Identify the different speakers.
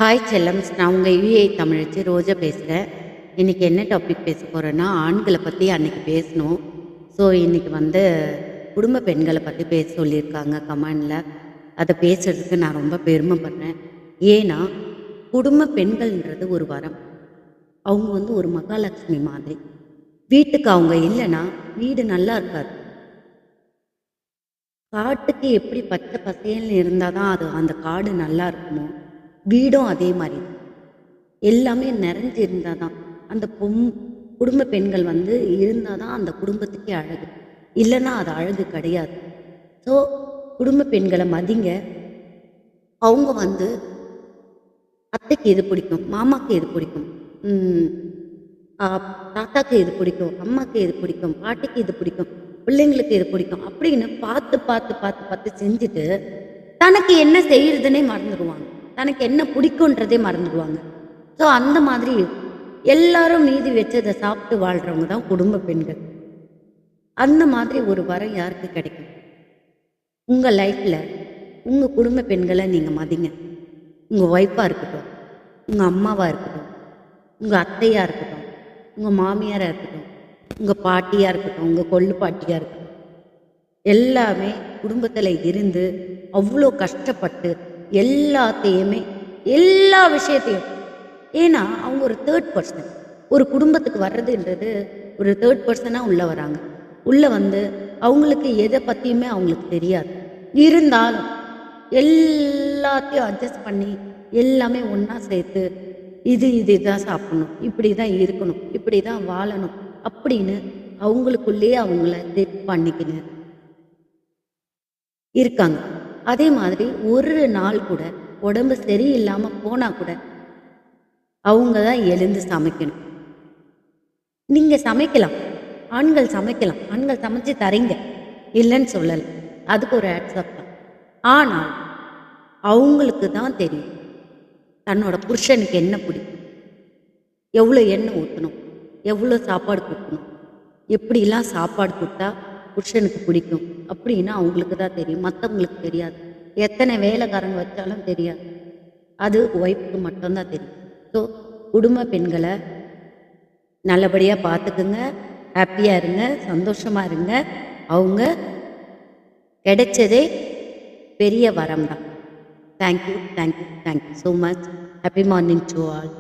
Speaker 1: Hi செல்லம்ஸ், நான் உங்கள் UA தமிழச்சி ரோஜா பேசுகிறேன். இன்றைக்கி என்ன டாபிக் பேச போகிறேன்னா, ஆண்களை பற்றி அன்றைக்கி பேசணும். ஸோ இன்றைக்கி குடும்ப பெண்களை பற்றி பேச சொல்லியிருக்காங்க கமெண்டில். அதை பேசுகிறதுக்கு நான் ரொம்ப பெருமைப்படுறேன். ஏன்னா குடும்ப பெண்கள்ன்றது ஒரு வரம். அவங்க ஒரு மகாலட்சுமி மாதிரி. வீட்டுக்கு அவங்க இல்லைன்னா வீடு நல்லா இருக்காது. காட்டுக்கு எப்படி பச்சை பசேல்னு இருந்தால் தான் அது அந்த காடு நல்லா இருக்குமோ, வீடும் அதே மாதிரி எல்லாமே நிறைஞ்சு இருந்தால் தான் அந்த குடும்ப பெண்கள் இருந்தால் தான் அந்த குடும்பத்துக்கே அழகு. இல்லைன்னா அது அழகு கிடையாது. ஸோ குடும்ப பெண்களை மதிங்க. அவங்க அத்தைக்கு எது பிடிக்கும், மாமாவுக்கு எது பிடிக்கும், தாத்தாக்கு எது பிடிக்கும், அம்மாவுக்கு எது பிடிக்கும், பாட்டிக்கு எது பிடிக்கும், பிள்ளைங்களுக்கு எது பிடிக்கும் அப்படின்னு பார்த்து பார்த்து பார்த்து பார்த்து செஞ்சுட்டு தனக்கு என்ன செய்யறதுன்னே மறந்துடுவாங்க. தனக்கு என்ன பிடிக்குன்றதே மறந்துடுவாங்க. ஸோ அந்த மாதிரி எல்லாரும் மீதி வச்சதை சாப்பிட்டு வாழ்கிறவங்க தான் குடும்ப பெண்கள். அந்த மாதிரி ஒரு வரம் யாருக்கு கிடைக்கும்? உங்கள் லைஃப்பில் உங்கள் குடும்ப பெண்களை நீங்கள் மதிங்க. உங்கள் ஒய்ஃபாக இருக்கட்டும், உங்கள் அம்மாவாக இருக்கட்டும், உங்கள் அத்தையாக இருக்கட்டும், உங்கள் மாமியாராக இருக்கட்டும், உங்கள் பாட்டியாக இருக்கட்டும், உங்கள் கொள்ளு பாட்டியாக இருக்கட்டும், எல்லாமே குடும்பத்தில் இருந்து அவ்வளோ கஷ்டப்பட்டு எல்லாத்தையுமே எல்லா விஷயத்தையும், ஏன்னா அவங்க ஒரு தேர்ட் பர்சன். ஒரு குடும்பத்துக்கு வர்றதுன்றது ஒரு தேர்ட் பர்சனாக உள்ளே வராங்க. உள்ளே அவங்களுக்கு எதை பற்றியுமே அவங்களுக்கு தெரியாது. இருந்தாலும் எல்லாத்தையும் அட்ஜஸ்ட் பண்ணி எல்லாமே ஒன்றா சேர்த்து இதுதான் சாப்பிடணும், இப்படி தான் இருக்கணும், இப்படி தான் வாழணும் அப்படின்னு அவங்களுக்குள்ளேயே அவங்கள செட் பண்ணிக்கின்னு இருக்காங்க. அதே மாதிரி ஒரு நாள் கூட உடம்பு சரியில்லாமல் போனால் கூட அவங்க தான் எழுந்து சமைக்கணும். நீங்கள் சமைக்கலாம், ஆண்கள் சமைக்கலாம், ஆண்கள் சமைச்சு தரீங்க, இல்லைன்னு சொல்லலை, அதுக்கு ஒரு ஆட்ஸ்அப் தான். ஆனால் அவங்களுக்கு தான் தெரியும் தன்னோட புருஷனுக்கு என்ன பிடிக்கும், எவ்வளோ எண்ணெய் ஊற்றணும், எவ்வளோ சாப்பாடு கொடுக்கணும், எப்படிலாம் சாப்பாடு கொடுத்தா புருஷனுக்கு பிடிக்கும் அப்படின்னு அவங்களுக்கு தான் தெரியும். மற்றவங்களுக்கு தெரியாது. எத்தனை வேலைக்காரங்க வச்சாலும் தெரியாது. அது ஒய்ஃபுக்கு மட்டும்தான் தெரியும். ஸோ குடும்ப பெண்களை நல்லபடியாக பார்த்துக்குங்க, ஹாப்பியாக இருங்க, சந்தோஷமாக இருங்க. அவங்க கிடைச்சதே பெரிய வரம் தான். Thank you so much. Happy morning to all.